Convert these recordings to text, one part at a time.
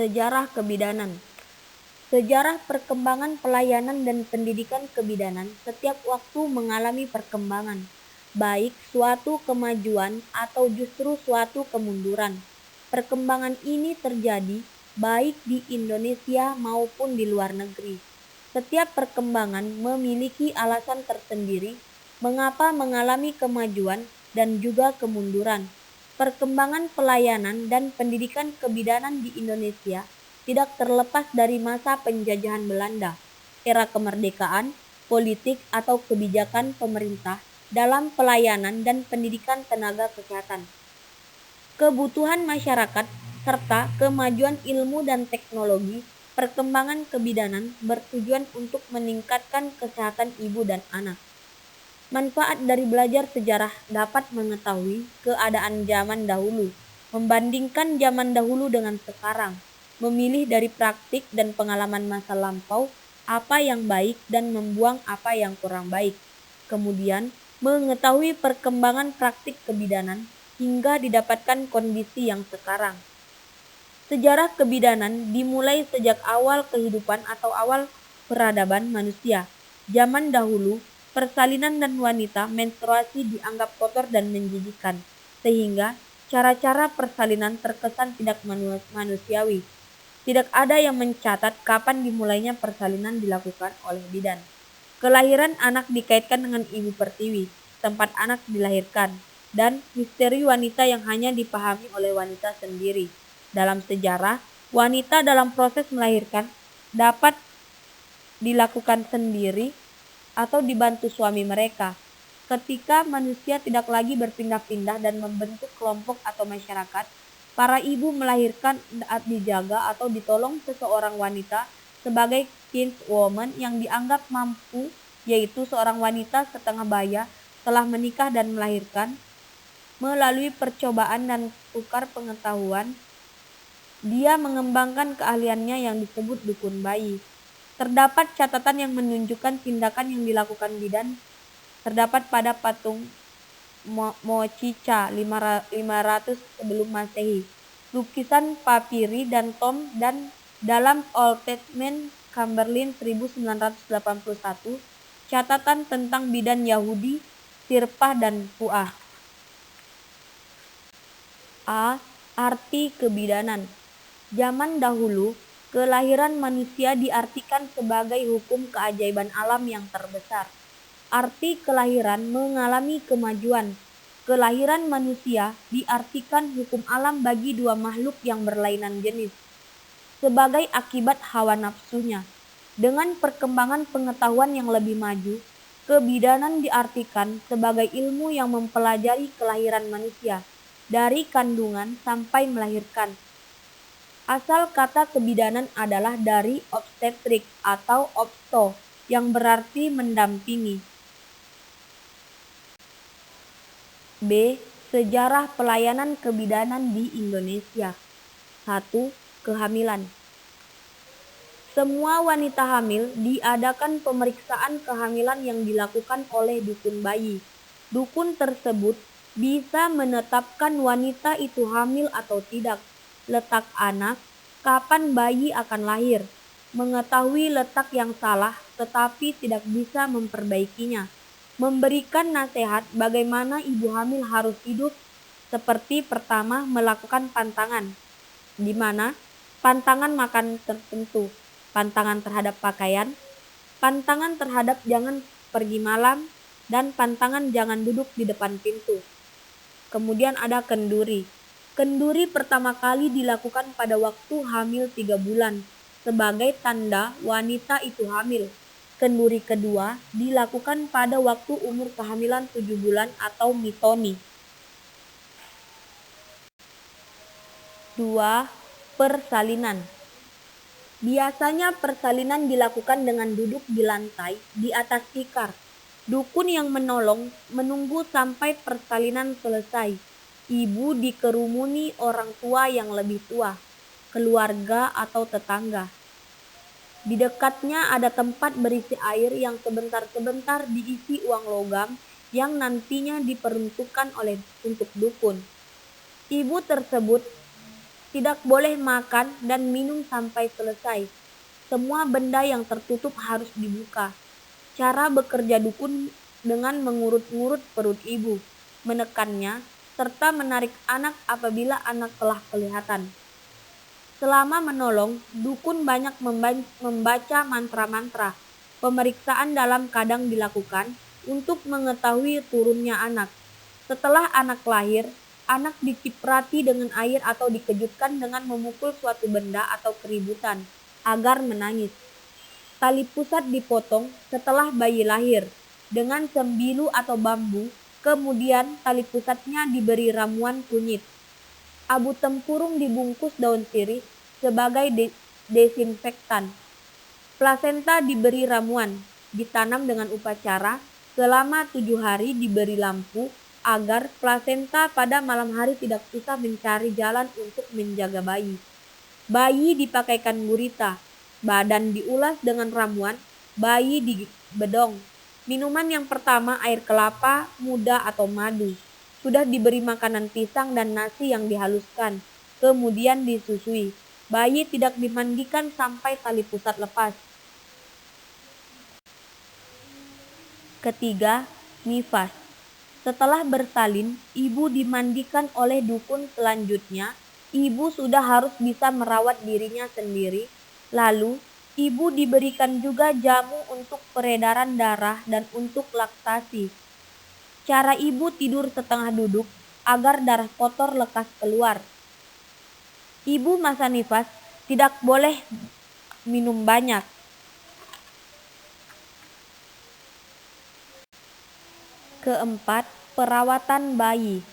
Sejarah kebidanan. Sejarah perkembangan pelayanan dan pendidikan kebidanan setiap waktu mengalami perkembangan, baik suatu kemajuan atau justru suatu kemunduran. Perkembangan ini terjadi baik di Indonesia maupun di luar negeri. Setiap perkembangan memiliki alasan tersendiri mengapa mengalami kemajuan dan juga kemunduran. Perkembangan pelayanan dan pendidikan kebidanan di Indonesia tidak terlepas dari masa penjajahan Belanda, era kemerdekaan, politik atau kebijakan pemerintah dalam pelayanan dan pendidikan tenaga kesehatan, kebutuhan masyarakat, serta kemajuan ilmu dan teknologi. Perkembangan kebidanan bertujuan untuk meningkatkan kesehatan ibu dan anak. Manfaat dari belajar sejarah dapat mengetahui keadaan zaman dahulu, membandingkan zaman dahulu dengan sekarang, memilih dari praktik dan pengalaman masa lampau apa yang baik dan membuang apa yang kurang baik. Kemudian, mengetahui perkembangan praktik kebidanan hingga didapatkan kondisi yang sekarang. Sejarah kebidanan dimulai sejak awal kehidupan atau awal peradaban manusia. Zaman dahulu, persalinan dan wanita menstruasi dianggap kotor dan menjijikkan, sehingga cara-cara persalinan terkesan tidak manusiawi. Tidak ada yang mencatat kapan dimulainya persalinan dilakukan oleh bidan. Kelahiran anak dikaitkan dengan ibu pertiwi, tempat anak dilahirkan, dan misteri wanita yang hanya dipahami oleh wanita sendiri. Dalam sejarah, wanita dalam proses melahirkan dapat dilakukan sendiri atau dibantu suami mereka. Ketika manusia tidak lagi berpindah-pindah dan membentuk kelompok atau masyarakat, para ibu melahirkan saat dijaga atau ditolong seseorang wanita sebagai kinswoman yang dianggap mampu, yaitu seorang wanita setengah baya telah menikah dan melahirkan. Melalui percobaan dan tukar pengetahuan, dia mengembangkan keahliannya yang disebut dukun bayi. Terdapat catatan yang menunjukkan tindakan yang dilakukan bidan terdapat pada patung Mochica 500 sebelum Masehi, lukisan papiri dan tom, dan dalam Old Testament Chamberlain 1981 catatan tentang bidan Yahudi, Sirpah dan Puah. A. Arti kebidanan. Zaman dahulu, kelahiran manusia diartikan sebagai hukum keajaiban alam yang terbesar. Arti kelahiran mengalami kemajuan. Kelahiran manusia diartikan hukum alam bagi dua makhluk yang berlainan jenis, sebagai akibat hawa nafsunya. Dengan perkembangan pengetahuan yang lebih maju, kebidanan diartikan sebagai ilmu yang mempelajari kelahiran manusia, dari kandungan sampai melahirkan. Asal kata kebidanan adalah dari obstetrik atau obsto, yang berarti mendampingi. B. Sejarah pelayanan kebidanan di Indonesia. 1. Kehamilan. Semua wanita hamil diadakan pemeriksaan kehamilan yang dilakukan oleh dukun bayi. Dukun tersebut bisa menetapkan wanita itu hamil atau tidak, letak anak, kapan bayi akan lahir, mengetahui letak yang salah tetapi tidak bisa memperbaikinya, memberikan nasihat bagaimana ibu hamil harus hidup, seperti pertama melakukan pantangan, di mana pantangan makan tertentu, pantangan terhadap pakaian, pantangan terhadap jangan pergi malam, dan pantangan jangan duduk di depan pintu. Kemudian ada kenduri. Kenduri pertama kali dilakukan pada waktu hamil 3 bulan sebagai tanda wanita itu hamil. Kenduri kedua dilakukan pada waktu umur kehamilan 7 bulan atau mitoni. 2. Persalinan. Biasanya persalinan dilakukan dengan duduk di lantai di atas tikar. Dukun yang menolong menunggu sampai persalinan selesai. Ibu dikerumuni orang tua yang lebih tua, keluarga atau tetangga. Di dekatnya ada tempat berisi air yang sebentar-sebentar diisi uang logam yang nantinya diperuntukkan untuk dukun. Ibu tersebut Tidak boleh makan dan minum sampai selesai. Semua benda yang tertutup harus dibuka. Cara bekerja dukun dengan mengurut-ngurut perut ibu, menekannya, serta menarik anak apabila anak telah kelihatan. Selama menolong, dukun banyak membaca mantra-mantra. Pemeriksaan dalam kadang dilakukan untuk mengetahui turunnya anak. Setelah anak lahir, anak diciprati dengan air atau dikejutkan dengan memukul suatu benda atau keributan agar menangis. Tali pusat dipotong setelah bayi lahir dengan sembilu atau bambu, kemudian tali pusatnya diberi ramuan kunyit. Abu tempurung dibungkus daun sirih sebagai desinfektan. Plasenta diberi ramuan, ditanam dengan upacara, selama 7 hari diberi lampu agar plasenta pada malam hari tidak susah mencari jalan untuk menjaga bayi. Bayi dipakaikan gurita, badan diulas dengan ramuan, bayi dibedong. Minuman yang pertama air kelapa muda atau madu. Sudah diberi makanan pisang dan nasi yang dihaluskan, kemudian disusui. Bayi tidak dimandikan sampai tali pusat lepas. Ketiga, nifas. Setelah bersalin, ibu dimandikan oleh dukun selanjutnya. Ibu sudah harus bisa merawat dirinya sendiri. Lalu, ibu diberikan juga jamu untuk peredaran darah dan untuk laktasi. Cara ibu tidur setengah duduk agar darah kotor lekas keluar. Ibu masa nifas tidak boleh minum banyak. Keempat, perawatan bayi.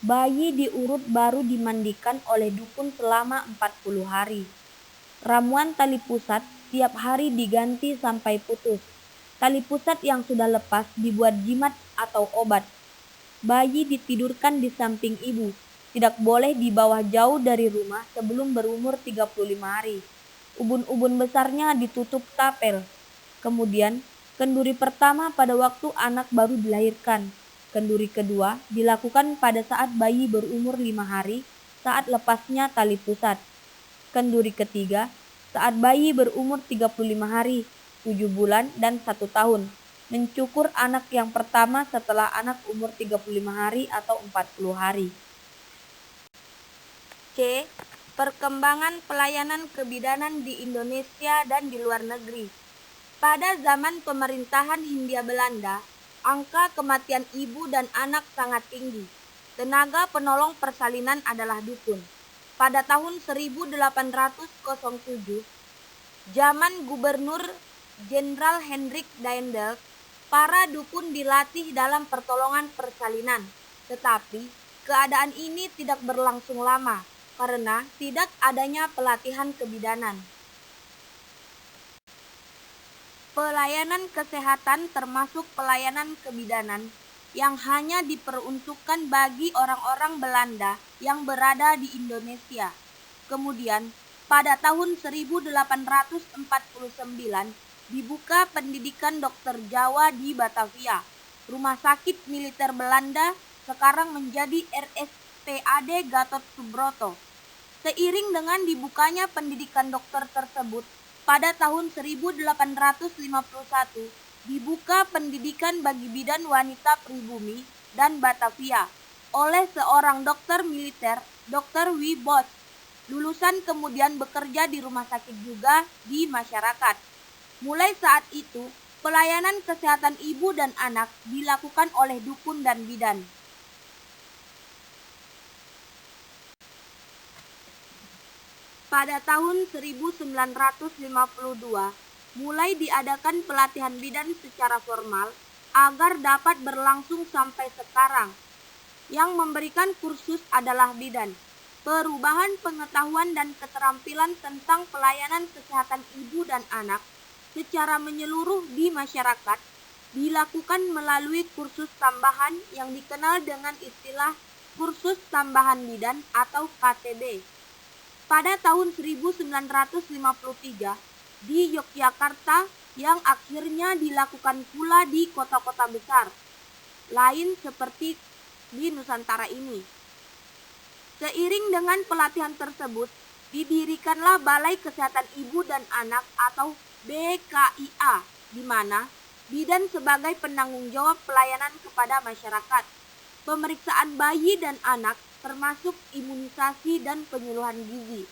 Bayi diurut baru dimandikan oleh dukun selama 40 hari. Ramuan tali pusat tiap hari diganti sampai putus. Tali pusat yang sudah lepas dibuat jimat atau obat. Bayi ditidurkan di samping ibu. Tidak boleh dibawa jauh dari rumah sebelum berumur 35 hari. Ubun-ubun besarnya ditutup tapel. Kemudian, kenduri pertama pada waktu anak baru dilahirkan. Kenduri kedua dilakukan pada saat bayi berumur 5 hari saat lepasnya tali pusat. Kenduri ketiga saat bayi berumur 35 hari, 7 bulan, dan 1 tahun. Mencukur anak yang pertama setelah anak umur 35 hari atau 40 hari. C. Perkembangan pelayanan kebidanan di Indonesia dan di luar negeri. Pada zaman pemerintahan Hindia Belanda, angka kematian ibu dan anak sangat tinggi. Tenaga penolong persalinan adalah dukun. Pada tahun 1807, zaman Gubernur Jenderal Hendrik Daendels, para dukun dilatih dalam pertolongan persalinan. Tetapi, keadaan ini tidak berlangsung lama karena tidak adanya pelatihan kebidanan. Pelayanan kesehatan termasuk pelayanan kebidanan yang hanya diperuntukkan bagi orang-orang Belanda yang berada di Indonesia. Kemudian, pada tahun 1849 dibuka pendidikan dokter Jawa di Batavia. Rumah sakit militer Belanda sekarang menjadi RSPAD Gatot Subroto. Seiring dengan dibukanya pendidikan dokter tersebut, pada tahun 1851 dibuka pendidikan bagi bidan wanita pribumi dan Batavia oleh seorang dokter militer, Dr. W. Bosch. Lulusan kemudian bekerja di rumah sakit juga di masyarakat. Mulai saat itu, pelayanan kesehatan ibu dan anak dilakukan oleh dukun dan bidan. Pada tahun 1952, mulai diadakan pelatihan bidan secara formal agar dapat berlangsung sampai sekarang. Yang memberikan kursus adalah bidan. Perubahan pengetahuan dan keterampilan tentang pelayanan kesehatan ibu dan anak secara menyeluruh di masyarakat dilakukan melalui kursus tambahan yang dikenal dengan istilah kursus tambahan bidan atau KTB. Pada tahun 1953 di Yogyakarta yang akhirnya dilakukan pula di kota-kota besar lain seperti di Nusantara ini. Seiring dengan pelatihan tersebut, didirikanlah Balai Kesehatan Ibu dan Anak atau BKIA, di mana bidan sebagai penanggung jawab pelayanan kepada masyarakat, pemeriksaan bayi dan anak termasuk imunisasi dan penyuluhan gizi.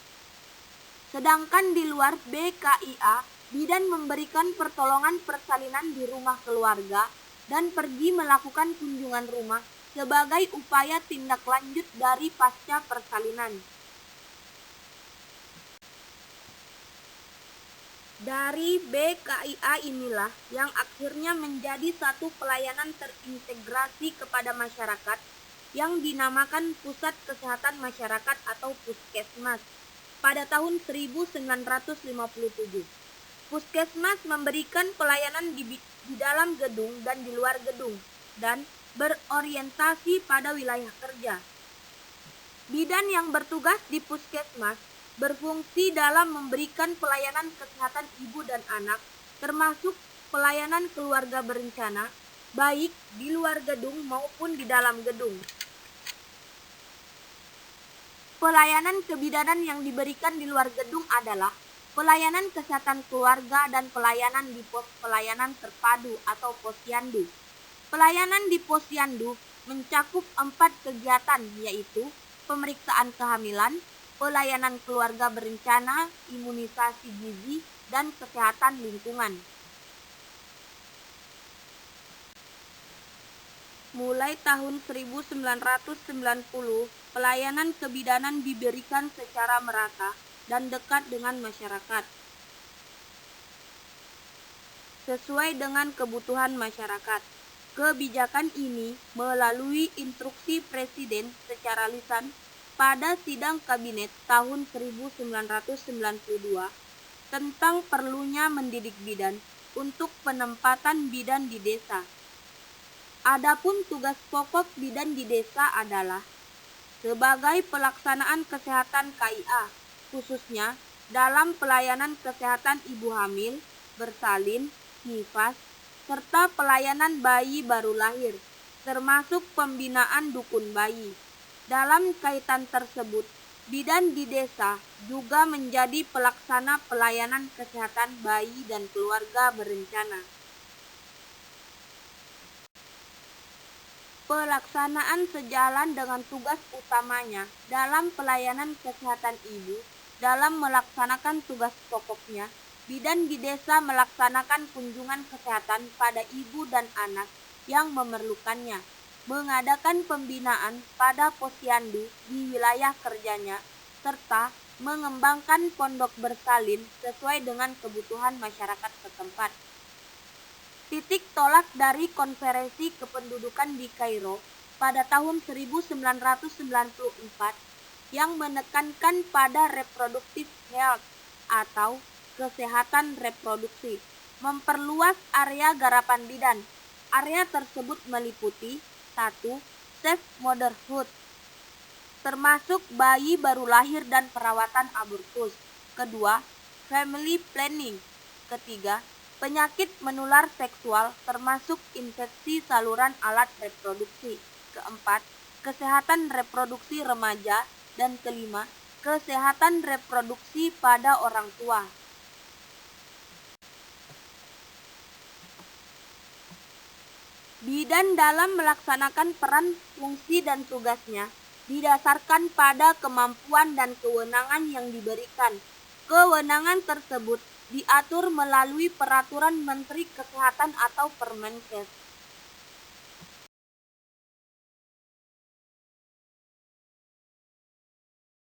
Sedangkan di luar BKIA, bidan memberikan pertolongan persalinan di rumah keluarga dan pergi melakukan kunjungan rumah sebagai upaya tindak lanjut dari pasca persalinan. Dari BKIA inilah yang akhirnya menjadi satu pelayanan terintegrasi kepada masyarakat yang dinamakan Pusat Kesehatan Masyarakat atau Puskesmas pada tahun 1957. Puskesmas memberikan pelayanan di dalam gedung dan di luar gedung dan berorientasi pada wilayah kerja. Bidan yang bertugas di puskesmas berfungsi dalam memberikan pelayanan kesehatan ibu dan anak, termasuk pelayanan keluarga berencana, baik di luar gedung maupun di dalam gedung. Pelayanan kebidanan yang diberikan di luar gedung adalah pelayanan kesehatan keluarga dan pelayanan di pos pelayanan terpadu atau posyandu. Pelayanan di posyandu mencakup 4 kegiatan, yaitu pemeriksaan kehamilan, pelayanan keluarga berencana, imunisasi gizi, dan kesehatan lingkungan. Mulai tahun 1990, pelayanan kebidanan diberikan secara merata dan dekat dengan masyarakat, sesuai dengan kebutuhan masyarakat. Kebijakan ini melalui instruksi Presiden secara lisan pada sidang Kabinet tahun 1992 tentang perlunya mendidik bidan untuk penempatan bidan di desa. Adapun tugas pokok bidan di desa adalah sebagai pelaksanaan kesehatan KIA, khususnya dalam pelayanan kesehatan ibu hamil, bersalin, nifas, serta pelayanan bayi baru lahir, termasuk pembinaan dukun bayi. Dalam kaitan tersebut, bidan di desa juga menjadi pelaksana pelayanan kesehatan bayi dan keluarga berencana. Pelaksanaan sejalan dengan tugas utamanya dalam pelayanan kesehatan ibu. Dalam melaksanakan tugas pokoknya, bidan di desa melaksanakan kunjungan kesehatan pada ibu dan anak yang memerlukannya, mengadakan pembinaan pada posyandu di wilayah kerjanya, serta mengembangkan pondok bersalin sesuai dengan kebutuhan masyarakat setempat. Titik tolak dari Konferensi Kependudukan di Kairo pada tahun 1994 yang menekankan pada reproductive health atau kesehatan reproduksi, memperluas area garapan bidan. Area tersebut meliputi 1. Safe motherhood, termasuk bayi baru lahir dan perawatan abortus. 2. Family planning. 3. Penyakit menular seksual termasuk infeksi saluran alat reproduksi. 4. Kesehatan reproduksi remaja. Dan 5. Kesehatan reproduksi pada orang tua. Bidan dalam melaksanakan peran, fungsi, dan tugasnya didasarkan pada kemampuan dan kewenangan yang diberikan. Kewenangan tersebut diatur melalui Peraturan Menteri Kesehatan atau Permenkes